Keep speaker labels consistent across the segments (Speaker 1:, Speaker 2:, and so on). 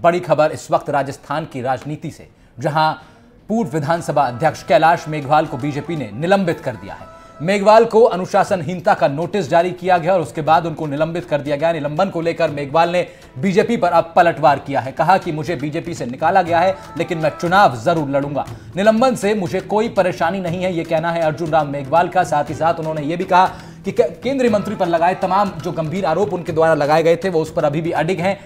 Speaker 1: बड़ी खबर इस वक्त राजस्थान की राजनीति से, जहां पूर्व विधानसभा अध्यक्ष कैलाश मेघवाल को बीजेपी ने निलंबित कर दिया है। मेघवाल को अनुशासनहीनता का नोटिस जारी किया गया और उसके बाद उनको निलंबित कर दिया गया। निलंबन को लेकर मेघवाल ने बीजेपी पर अब पलटवार किया है। कहा कि मुझे बीजेपी से निकाला गया है, लेकिन मैं चुनाव जरूर लड़ूंगा। निलंबन से मुझे कोई परेशानी नहीं है, यह कहना है अर्जुन राम मेघवाल का। साथ ही साथ उन्होंने यह भी कहा कि केंद्रीय मंत्री पर लगाए तमाम जो गंभीर आरोप उनके द्वारा लगाए गए थे वो उस पर अभी भी अडिग हैं।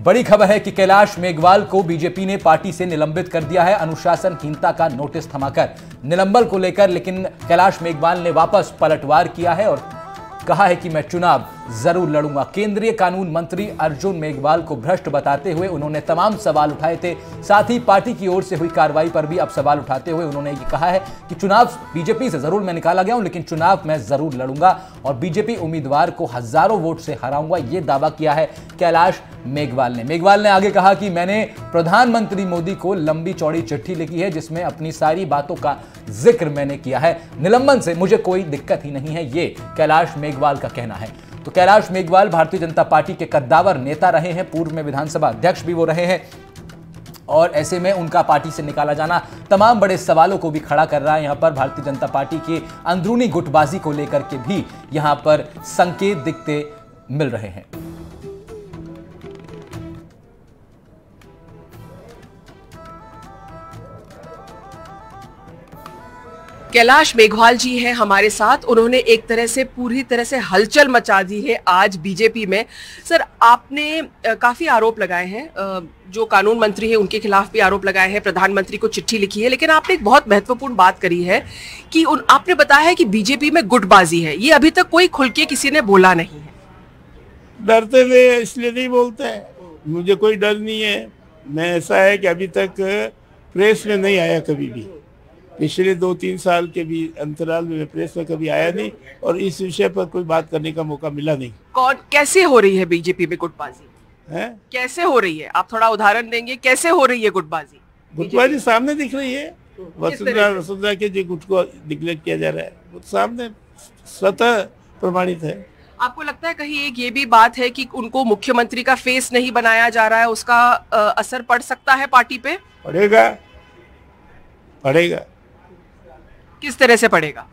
Speaker 1: बड़ी खबर है कि कैलाश मेघवाल को बीजेपी ने पार्टी से निलंबित कर दिया है अनुशासनहीनता का नोटिस थमाकर। निलंबन को लेकर लेकिन कैलाश मेघवाल ने वापस पलटवार किया है और कहा है कि मैं चुनाव जरूर लड़ूंगा। केंद्रीय कानून मंत्री अर्जुन मेघवाल को भ्रष्ट बताते हुए उन्होंने तमाम सवाल उठाए थे। साथ ही पार्टी की ओर से हुई कार्रवाई पर भी अब सवाल उठाते हुए उन्होंने ये कहा है कि चुनाव बीजेपी से जरूर मैं निकाला गया हूं, लेकिन चुनाव मैं जरूर लड़ूंगा और बीजेपी उम्मीदवार को हजारों वोट से हराऊंगा, ये दावा किया है कैलाश मेघवाल ने। मेघवाल ने आगे कहा कि मैंने प्रधानमंत्री मोदी को लंबी चौड़ी चिट्ठी लिखी है जिसमें अपनी सारी बातों का जिक्र मैंने किया है। निलंबन से मुझे कोई दिक्कत ही नहीं है, ये कैलाश मेघवाल का कहना है। तो कैलाश मेघवाल भारतीय जनता पार्टी के कद्दावर नेता रहे हैं, पूर्व में विधानसभा अध्यक्ष भी वो रहे हैं और ऐसे में उनका पार्टी से निकाला जाना तमाम बड़े सवालों को भी खड़ा कर रहा है। यहां पर भारतीय जनता पार्टी की अंदरूनी गुटबाजी को लेकर के भी यहां पर संकेत दिखते मिल रहे हैं।
Speaker 2: कैलाश मेघवाल जी हैं हमारे साथ। उन्होंने एक तरह से पूरी तरह से हलचल मचा दी है आज बीजेपी में। सर, आपने काफी आरोप लगाए हैं, जो कानून मंत्री हैं उनके खिलाफ भी आरोप लगाए हैं, प्रधानमंत्री को चिट्ठी लिखी है, लेकिन आपने एक बहुत महत्वपूर्ण बात करी है कि आपने बताया है कि बीजेपी में गुटबाजी है। ये अभी तक कोई खुल के किसी ने बोला नहीं है।
Speaker 3: डरते थे इसलिए नहीं बोलते हैं। मुझे कोई डर नहीं है। मैं ऐसा है कि अभी तक प्रेस में नहीं आया, कभी भी पिछले 2-3 साल के भी अंतराल में प्रेस में कभी आया नहीं और इस विषय पर कोई बात करने का मौका मिला नहीं।
Speaker 2: कैसे हो रही है बीजेपी में गुटबाजी
Speaker 3: है?
Speaker 2: कैसे हो रही है? आप थोड़ा उदाहरण देंगे, कैसे हो रही है गुटबाजी?
Speaker 3: गुटबाजी सामने दिख रही है। वसुंधरा के जो गुट को डिक्लेयर किया जा रहा है वो सामने स्वतः प्रमाणित है।
Speaker 2: आपको लगता है कहीं एक ये भी बात है कि उनको मुख्यमंत्री का फेस नहीं बनाया जा रहा है, उसका असर पड़ सकता है पार्टी पे?
Speaker 3: पड़ेगा।
Speaker 2: किस तरह से पड़ेगा?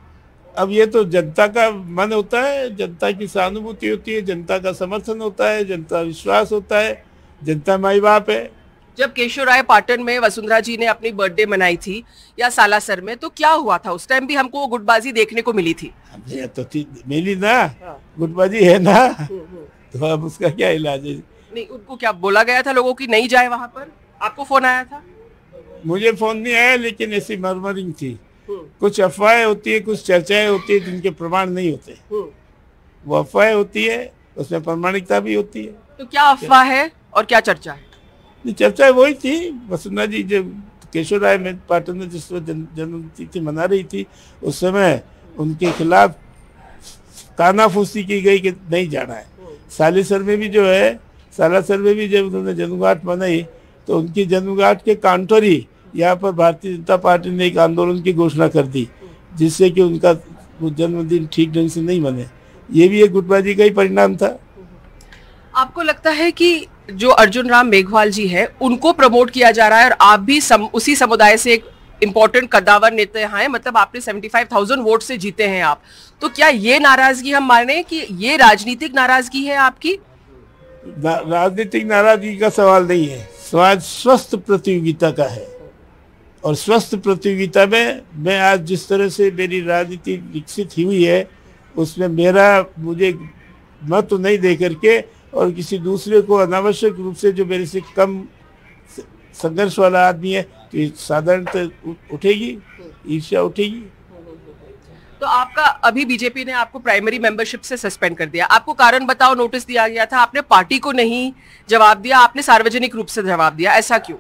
Speaker 3: अब ये तो जनता का मन होता है, जनता की सहानुभूति होती है, जनता का समर्थन होता है, जनता विश्वास होता है, जनता माई बाप है।
Speaker 2: जब केशवराय पाटन में वसुंधरा जी ने अपनी बर्थडे मनाई थी या सालासर में, तो क्या हुआ था? उस टाइम भी हमको वो गुटबाजी देखने को मिली थी।
Speaker 3: ये तो मिली ना, गुटबाजी है ना, तो अब उसका क्या इलाज है?
Speaker 2: नहीं, उनको क्या बोला गया था लोगों की नहीं जाए वहां पर? आपको फोन आया था?
Speaker 3: मुझे फोन नहीं आया, लेकिन ऐसी मर्मरिंग थी। कुछ अफवाहें होती है, कुछ चर्चाएं होती है जिनके प्रमाण नहीं होते। वो अफवाहें होती है, उसमें प्रामाणिकता भी होती है।
Speaker 2: तो क्या अफवाह है और क्या चर्चा है?
Speaker 3: चर्चा वही थी, वसुंधरा जी जब केशवराय में पाटन में जिस जन्मतिथि मना रही थी उस समय उनके खिलाफ कानाफूसी की गई कि नहीं जाना है। सालासर में भी जब उन्होंने जन्मगांठ मनाई तो उनकी जन्मगांठ के काउंटर ही यहाँ पर भारतीय जनता पार्टी ने एक आंदोलन की घोषणा कर दी, जिससे कि उनका जन्मदिन ठीक ढंग से नहीं मने। ये भी एक गुटबाजी का ही परिणाम था।
Speaker 2: आपको लगता है कि जो अर्जुन राम मेघवाल जी है उनको प्रमोट किया जा रहा है और आप भी उसी समुदाय से एक इम्पोर्टेंट कद्दावर नेता हैं, मतलब आपने 75,000 वोट से जीते हैं आप, तो क्या ये नाराजगी हम माने कि ये राजनीतिक नाराजगी है आपकी?
Speaker 3: राजनीतिक नाराजगी का सवाल नहीं है, सवाल स्वस्थ प्रतियोगिता का है। और स्वस्थ प्रतियोगिता में मैं आज जिस तरह से मेरी राजनीति विकसित हुई है उसमें मुझे मत तो नहीं दे करके और किसी दूसरे को अनावश्यक रूप से जो मेरे से कम संघर्ष वाला आदमी है तो साधारणतः उठेगी, ईर्ष्या उठेगी।
Speaker 2: तो आपका अभी बीजेपी ने आपको प्राइमरी मेंबरशिप से सस्पेंड कर दिया, आपको कारण बताओ नोटिस दिया गया था, आपने पार्टी को नहीं जवाब दिया, आपने सार्वजनिक रूप से जवाब दिया, ऐसा क्यों?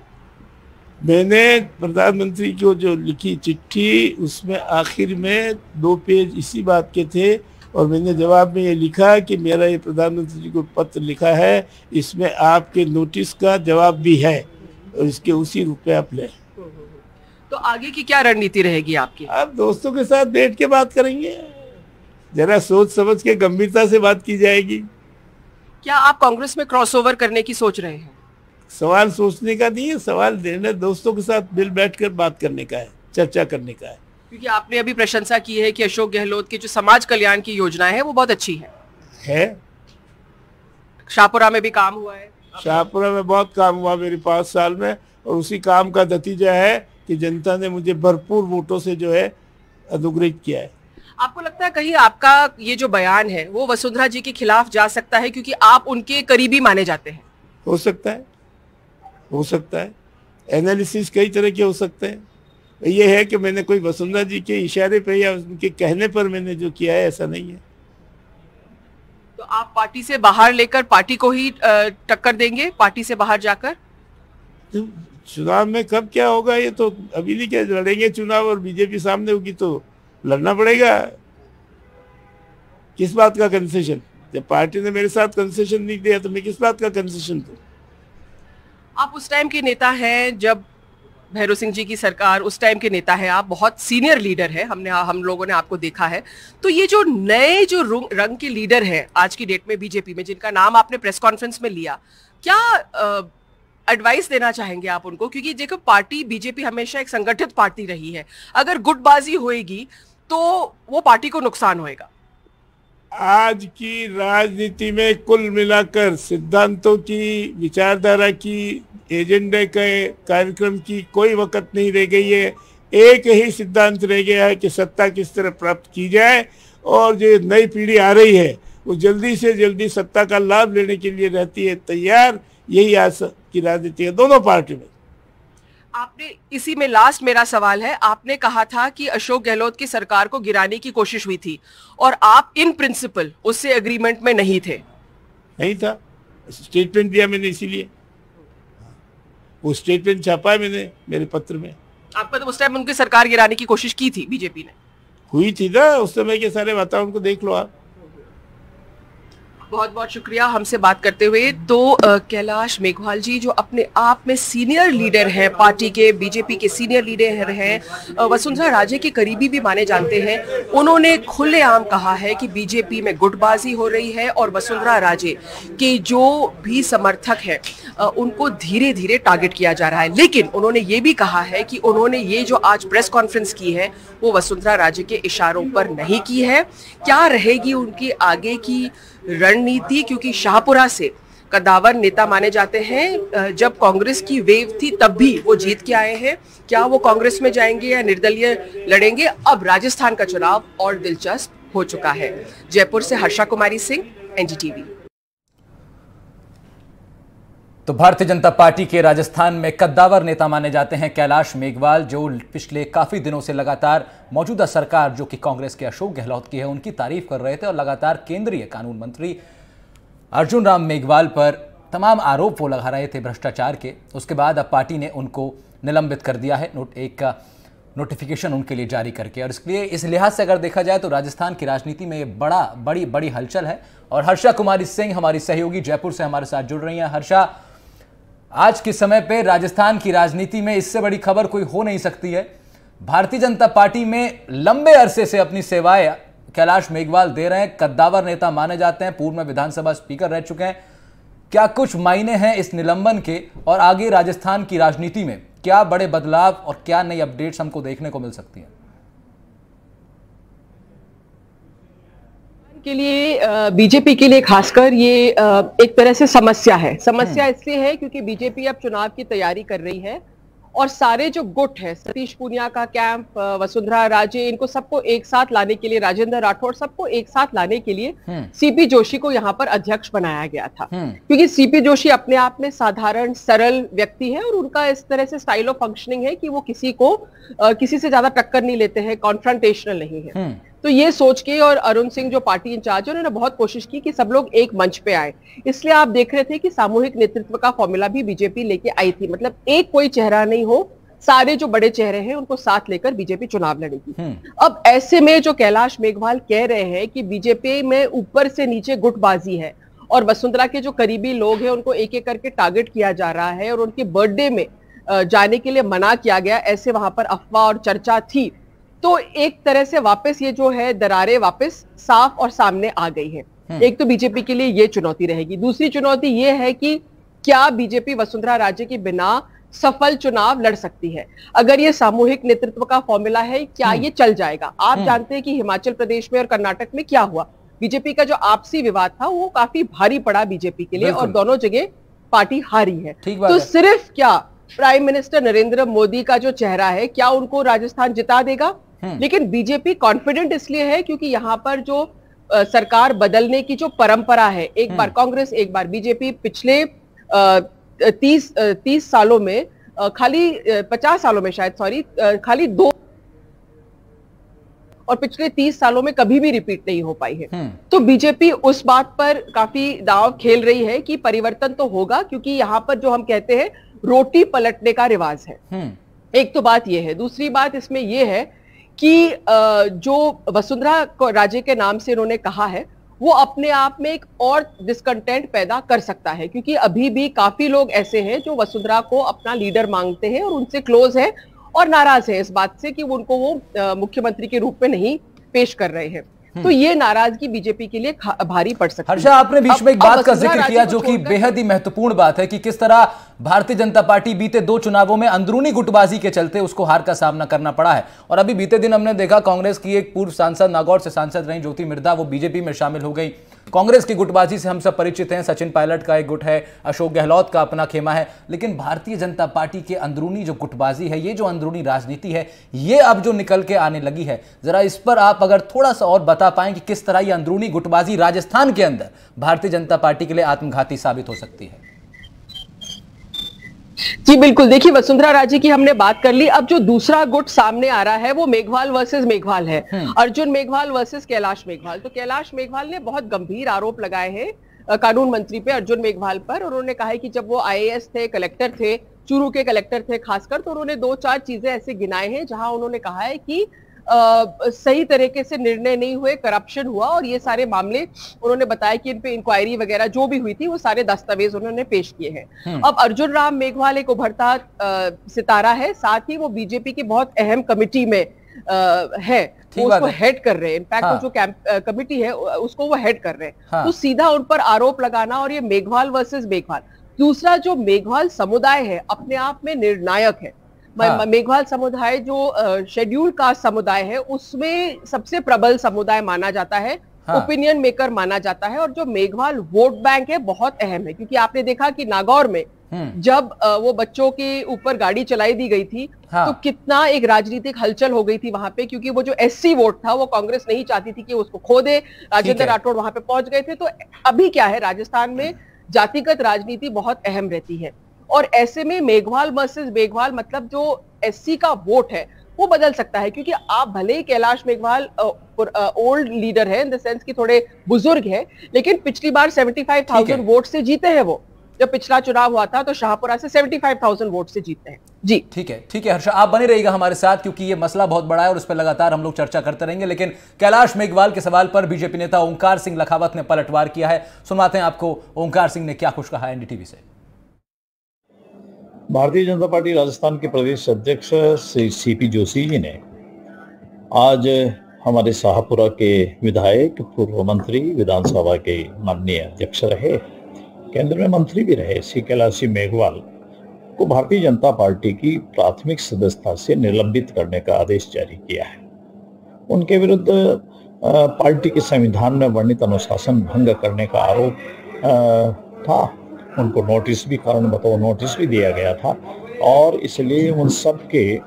Speaker 3: मैंने प्रधानमंत्री को जो लिखी चिट्ठी उसमें आखिर में 2 पेज इसी बात के थे और मैंने जवाब में ये लिखा कि मेरा ये प्रधानमंत्री जी को पत्र लिखा है, इसमें आपके नोटिस का जवाब भी है और इसके उसी रूप में आप लें।
Speaker 2: तो आगे की क्या रणनीति रहेगी आपकी?
Speaker 3: आप दोस्तों के साथ बैठ के बात करेंगे, जरा सोच समझ के गंभीरता से बात की जाएगी।
Speaker 2: क्या आप कांग्रेस में क्रॉसओवर करने की सोच रहे हैं?
Speaker 3: सवाल सोचने का नहीं है, सवाल निर्णय दोस्तों के साथ मिल बैठकर बात करने का है, चर्चा करने का है।
Speaker 2: क्योंकि आपने अभी प्रशंसा की है कि अशोक गहलोत की जो समाज कल्याण की योजनाएं है वो बहुत अच्छी है। शाहपुरा में भी काम हुआ है।
Speaker 3: शाहपुरा में बहुत काम हुआ मेरे 5 साल में, और उसी काम का नतीजा है कि जनता ने मुझे भरपूर वोटों से जो है अनुग्रहित किया है।
Speaker 2: आपको लगता है कहीं आपका ये जो बयान है वो वसुंधरा जी के खिलाफ जा सकता है, क्योंकि आप उनके करीबी माने जाते हैं?
Speaker 3: हो सकता है, हो सकता है। एनालिसिस कई तरह के हो सकते हैं। ये है कि मैंने कोई वसुंधरा जी के इशारे पे या उनके कहने पर मैंने जो किया है, ऐसा नहीं है।
Speaker 2: तो आप पार्टी से बाहर लेकर पार्टी को ही टक्कर देंगे, पार्टी से बाहर जाकर?
Speaker 3: तो चुनाव में कब क्या होगा ये तो अभी नहीं क्या, लड़ेंगे चुनाव और बीजेपी सामने होगी तो लड़ना पड़ेगा। किस बात का कंसेशन? जब पार्टी ने मेरे साथ कंसेशन नहीं दिया तो मैं किस बात का कंसेशन दूं?
Speaker 2: आप उस टाइम के नेता हैं जब भैरव सिंह जी की सरकार, उस टाइम के नेता है आप, बहुत सीनियर लीडर है, हम लोगों ने आपको देखा है। तो ये जो नए जो रंग के लीडर हैं आज की डेट में बीजेपी में, जिनका नाम आपने प्रेस कॉन्फ्रेंस में लिया, क्या एडवाइस देना चाहेंगे आप उनको? क्योंकि देखो पार्टी बीजेपी हमेशा एक संगठित पार्टी रही है, अगर गुटबाजी होएगी तो वो पार्टी को नुकसान होएगा।
Speaker 3: आज की राजनीति में कुल मिलाकर सिद्धांतों की, विचारधारा की, एजेंडे के कार्यक्रम की कोई वक़्त नहीं रह गई है। एक ही सिद्धांत रह गया है कि सत्ता किस तरह प्राप्त की जाए, और जो नई पीढ़ी आ रही है वो जल्दी से जल्दी सत्ता का लाभ लेने के लिए रहती है तैयार। यही आज की राजनीति है दोनों पार्टी में।
Speaker 2: आपने इसी में लास्ट मेरा सवाल है, आपने कहा था कि अशोक गहलोत की सरकार को गिराने की कोशिश हुई थी और आप इन प्रिंसिपल उससे एग्रीमेंट में नहीं थे।
Speaker 3: नहीं था, स्टेटमेंट दिया मैंने, इसीलिए वो स्टेटमेंट छापा है मैंने मेरे पत्र में।
Speaker 2: आपका तो उस टाइम उनकी सरकार गिराने की कोशिश की थी बीजेपी ने?
Speaker 3: हुई थी ना, उस समय के सारे वातावरण को देख लो आप।
Speaker 2: बहुत बहुत शुक्रिया हमसे बात करते हुए। तो कैलाश मेघवाल जी जो अपने आप में सीनियर लीडर हैं, पार्टी के, बीजेपी के सीनियर लीडर हैं, वसुंधरा राजे के करीबी भी माने जाते हैं, उन्होंने खुलेआम कहा है कि बीजेपी में गुटबाजी हो रही है और वसुंधरा राजे के जो भी समर्थक हैं उनको धीरे धीरे टारगेट किया जा रहा है। लेकिन उन्होंने ये भी कहा है कि उन्होंने ये जो आज प्रेस कॉन्फ्रेंस की है वो वसुंधरा राजे के इशारों पर नहीं की है। क्या रहेगी उनकी आगे की रणनीति, क्योंकि शाहपुरा से कद्दावर नेता माने जाते हैं, जब कांग्रेस की वेव थी तब भी वो जीत के आए हैं। क्या वो कांग्रेस में जाएंगे या निर्दलीय लड़ेंगे? अब राजस्थान का चुनाव और दिलचस्प हो चुका है। जयपुर से हर्षा कुमारी सिंह, एनडीटीवी।
Speaker 1: तो भारतीय जनता पार्टी के राजस्थान में कद्दावर नेता माने जाते हैं कैलाश मेघवाल, जो पिछले काफी दिनों से लगातार मौजूदा सरकार जो कि कांग्रेस के अशोक गहलोत की है उनकी तारीफ कर रहे थे और लगातार केंद्रीय कानून मंत्री अर्जुन राम मेघवाल पर तमाम आरोप वो लगा रहे थे भ्रष्टाचार के। उसके बाद अब पार्टी ने उनको निलंबित कर दिया है, एक नोटिफिकेशन उनके लिए जारी करके। और इसलिए इस लिहाज से अगर देखा जाए तो राजस्थान की राजनीति में बड़ी हलचल है। और हर्षा कुमारी सिंह हमारी सहयोगी जयपुर से हमारे साथ जुड़ रही हैं। हर्षा, आज के समय पे राजस्थान की राजनीति में इससे बड़ी खबर कोई हो नहीं सकती है। भारतीय जनता पार्टी में लंबे अरसे से अपनी सेवाएं कैलाश मेघवाल दे रहे हैं, कद्दावर नेता माने जाते हैं, पूर्व में विधानसभा स्पीकर रह चुके हैं। क्या कुछ मायने हैं इस निलंबन के, और आगे राजस्थान की राजनीति में क्या बड़े बदलाव और क्या नई अपडेट्स हमको देखने को मिल सकती हैं?
Speaker 2: के लिए बीजेपी के लिए खासकर ये एक तरह से समस्या है। समस्या इसलिए है क्योंकि बीजेपी अब चुनाव की तैयारी कर रही है और सारे जो गुट है, सतीश पूनिया का कैंप, वसुंधरा राजे, इनको सबको एक साथ लाने के लिए, राजेंद्र राठौड़, सबको एक साथ लाने के लिए सीपी जोशी को यहाँ पर अध्यक्ष बनाया गया था। क्योंकि सीपी जोशी अपने आप में साधारण सरल व्यक्ति है और उनका इस तरह से स्टाइल ऑफ फंक्शनिंग है कि वो किसी से ज्यादा टक्कर नहीं लेते हैं, कॉन्फ्रंटेशनल नहीं है। तो ये सोच के, और अरुण सिंह जो पार्टी इंचार्ज है उन्होंने बहुत कोशिश की कि सब लोग एक मंच पे आए। इसलिए आप देख रहे थे कि सामूहिक नेतृत्व का फॉर्मूला भी बीजेपी लेके आई थी। मतलब एक कोई चेहरा नहीं हो, सारे जो बड़े चेहरे हैं उनको साथ लेकर बीजेपी चुनाव लड़ेगी। अब ऐसे में जो कैलाश मेघवाल कह रहे हैं कि बीजेपी में ऊपर से नीचे गुटबाजी है और वसुंधरा के जो करीबी लोग हैं उनको एक एक करके टारगेट किया जा रहा है और उनके बर्थडे में जाने के लिए मना किया गया, ऐसे वहां पर अफवाह और चर्चा थी। तो एक तरह से वापस ये जो है दरारें वापस साफ और सामने आ गई हैं। एक तो बीजेपी के लिए ये चुनौती रहेगी। दूसरी चुनौती ये है कि क्या बीजेपी वसुंधरा राजे के बिना सफल चुनाव लड़ सकती है? अगर ये सामूहिक नेतृत्व का फॉर्मूला है, क्या ये चल जाएगा? आप जानते हैं कि हिमाचल प्रदेश में और कर्नाटक में क्या हुआ। बीजेपी का जो आपसी विवाद था वो काफी भारी पड़ा बीजेपी के लिए और दोनों जगह पार्टी हारी है। तो सिर्फ क्या प्राइम मिनिस्टर नरेंद्र मोदी का जो चेहरा है, क्या उनको राजस्थान जिता देगा? लेकिन बीजेपी कॉन्फिडेंट इसलिए है क्योंकि यहाँ पर जो सरकार बदलने की जो परंपरा है, एक बार कांग्रेस एक बार बीजेपी, पिछले 30 सालों में खाली 50 सालों में शायद खाली 2 और पिछले 30 सालों में कभी भी रिपीट नहीं हो पाई है। तो बीजेपी उस बात पर काफी दांव खेल रही है कि परिवर्तन तो होगा, क्योंकि यहाँ पर जो हम कहते हैं रोटी पलटने का रिवाज है। एक तो बात यह है। दूसरी बात इसमें यह है कि जो वसुंधरा राजे के नाम से इन्होंने कहा है वो अपने आप में एक और डिस्कंटेंट पैदा कर सकता है, क्योंकि अभी भी काफी लोग ऐसे हैं जो वसुंधरा को अपना लीडर मांगते हैं और उनसे क्लोज है और नाराज है इस बात से कि उनको वो मुख्यमंत्री के रूप में नहीं पेश कर रहे हैं। तो ये नाराजगी बीजेपी के लिए भारी पड़ सकती है।
Speaker 1: हर्षा, आपने बीच में एक बात का जिक्र किया जो कि बेहद ही महत्वपूर्ण बात है कि किस तरह भारतीय जनता पार्टी बीते 2 चुनावों में अंदरूनी गुटबाजी के चलते उसको हार का सामना करना पड़ा है। और अभी बीते दिन हमने देखा कांग्रेस की एक पूर्व सांसद, नागौर से सांसद रही ज्योति मिर्धा, वो बीजेपी में शामिल हो गई। कांग्रेस की गुटबाजी से हम सब परिचित हैं, सचिन पायलट का एक गुट है, अशोक गहलोत का अपना खेमा है। लेकिन भारतीय जनता पार्टी के अंदरूनी जो गुटबाजी है, ये जो अंदरूनी राजनीति है, ये अब जो निकल के आने लगी है, जरा इस पर आप अगर थोड़ा सा और बता पाएं कि किस तरह ये अंदरूनी गुटबाजी राजस्थान के अंदर भारतीय जनता पार्टी के लिए आत्मघाती साबित हो सकती है।
Speaker 2: जी बिल्कुल, देखिए वसुंधरा राजे की हमने बात कर ली। अब जो दूसरा गुट सामने आ रहा है वो मेघवाल वर्सेस मेघवाल है, अर्जुन मेघवाल वर्सेस कैलाश मेघवाल। तो कैलाश मेघवाल ने बहुत गंभीर आरोप लगाए हैं कानून मंत्री पे, अर्जुन मेघवाल पर। उन्होंने कहा है कि जब वो IAS थे, कलेक्टर थे, चूरू के कलेक्टर थे खासकर, तो उन्होंने 2-4 चीजें ऐसे गिनाए हैं जहां उन्होंने कहा है कि सही तरीके से निर्णय नहीं हुए, करप्शन हुआ, और ये सारे मामले उन्होंने बताया कि इन पे इंक्वायरी वगैरह जो भी हुई थी वो सारे दस्तावेज उन्होंने पेश किए हैं। अब अर्जुन राम मेघवाल एक उभरता सितारा है, साथ ही वो बीजेपी की बहुत अहम कमिटी में है, वो उसको हेड कर रहे हैं। इनफैक्ट वो जो कमिटी है उसको वो हेड कर रहे हैं। तो सीधा उन पर आरोप लगाना, और ये मेघवाल वर्सेस मेघवाल। दूसरा, जो मेघवाल समुदाय है अपने आप में निर्णायक है। मेघवाल समुदाय जो शेड्यूल कास्ट समुदाय है उसमें सबसे प्रबल समुदाय माना जाता है, ओपिनियन मेकर माना जाता है। और जो मेघवाल वोट बैंक है बहुत अहम है, क्योंकि आपने देखा कि नागौर में जब वो बच्चों के ऊपर गाड़ी चलाई दी गई थी तो कितना एक राजनीतिक हलचल हो गई थी वहां पे, क्योंकि वो जो SC वोट था वो कांग्रेस नहीं चाहती थी कि उसको खो दे। राजेंद्र राठौड़ वहां पे पहुंच गए थे। तो अभी क्या है, राजस्थान में जातिगत राजनीति बहुत अहम रहती है, और ऐसे में मेघवाल वर्सेस मेघवाल मतलब जो SC का वोट है वो बदल सकता है। क्योंकि आप भले ही कैलाश मेघवाल ओल्ड लीडर है इन द सेंस कि थोड़े बुजुर्ग है, लेकिन पिछली बार 75,000 वोट से जीते हैं। वो जब पिछला चुनाव हुआ था तो शाहपुरा से 75,000 वोट से जीते हैं। जी
Speaker 1: ठीक है हर्षा, आप बने रहिएगा हमारे साथ, क्योंकि ये मसला बहुत बड़ा है और उस पर लगातार हम लोग चर्चा करते रहेंगे। लेकिन कैलाश मेघवाल के सवाल पर बीजेपी नेता ओंकार सिंह लखावत ने पलटवार किया है। सुनवाते हैं आपको ओंकार सिंह ने क्या कुछ कहा है NDTV से।
Speaker 4: भारतीय जनता पार्टी राजस्थान के प्रदेश अध्यक्ष श्री CP जोशी जी ने आज हमारे शाहपुरा के विधायक, पूर्व मंत्री, विधानसभा के माननीय अध्यक्ष रहे, केंद्र में मंत्री भी रहे, श्री कैलाश मेघवाल को भारतीय जनता पार्टी की प्राथमिक सदस्यता से निलंबित करने का आदेश जारी किया है। उनके विरुद्ध पार्टी के संविधान में वर्णित अनुशासन भंग करने का आरोप था। उनको नोटिस भी, कारण बताओ नोटिस भी दिया गया था, और इसलिए उन सब के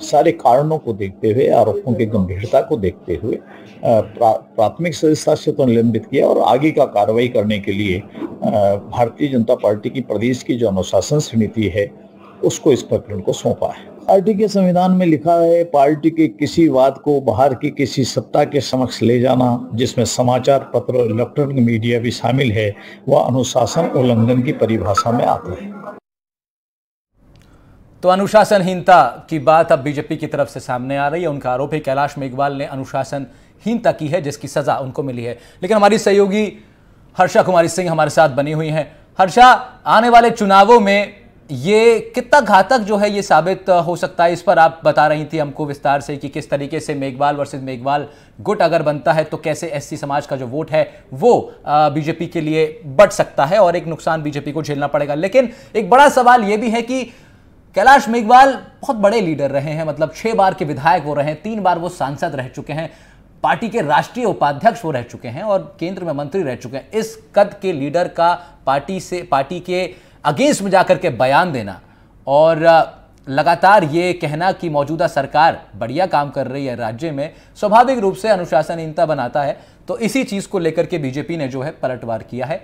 Speaker 4: सारे कारणों को देखते हुए, आरोपों की गंभीरता को देखते हुए प्राथमिक सदस्यता से तो निलंबित किया, और आगे का कार्रवाई करने के लिए भारतीय जनता पार्टी की प्रदेश की जो अनुशासन समिति है उसको इस प्रकरण को सौंपा है। पार्टी के संविधान में लिखा है, पार्टी के किसी बात को बाहर की किसी सत्ता के समक्ष ले जाना, जिसमें समाचार पत्र और इलेक्ट्रॉनिक मीडिया भी शामिल है, वह अनुशासन उल्लंघन की परिभाषा में आता है।
Speaker 1: तो अनुशासनहीनता की बात अब बीजेपी की तरफ से सामने आ रही है। उनका आरोप है कैलाश मेघवाल ने अनुशासनहीनता की है, जिसकी सजा उनको मिली है। लेकिन हमारी सहयोगी हर्षा कुमारी सिंह हमारे साथ बनी हुई हैं। हर्षा, आने वाले चुनावों में ये कितना घातक जो है ये साबित हो सकता है, इस पर आप बता रही थी हमको विस्तार से कि किस तरीके से मेघवाल वर्सेस मेघवाल गुट अगर बनता है तो कैसे एससी समाज का जो वोट है वो बीजेपी के लिए बढ़ सकता है और एक नुकसान बीजेपी को झेलना पड़ेगा। लेकिन एक बड़ा सवाल ये भी है कि कैलाश मेघवाल बहुत बड़े लीडर रहे हैं, मतलब 6 बार के विधायक वो रहे हैं, 3 बार वो सांसद रह चुके हैं, पार्टी के राष्ट्रीय उपाध्यक्ष वो रह चुके हैं और केंद्र में मंत्री रह चुके हैं। इस कद के लीडर का पार्टी के अगेंस्ट में जाकर के बयान देना और लगातार ये कहना कि मौजूदा सरकार बढ़िया काम कर रही है राज्य में, स्वाभाविक रूप से अनुशासनहीनता बनाता है। तो इसी चीज को लेकर के बीजेपी ने जो है पलटवार किया है।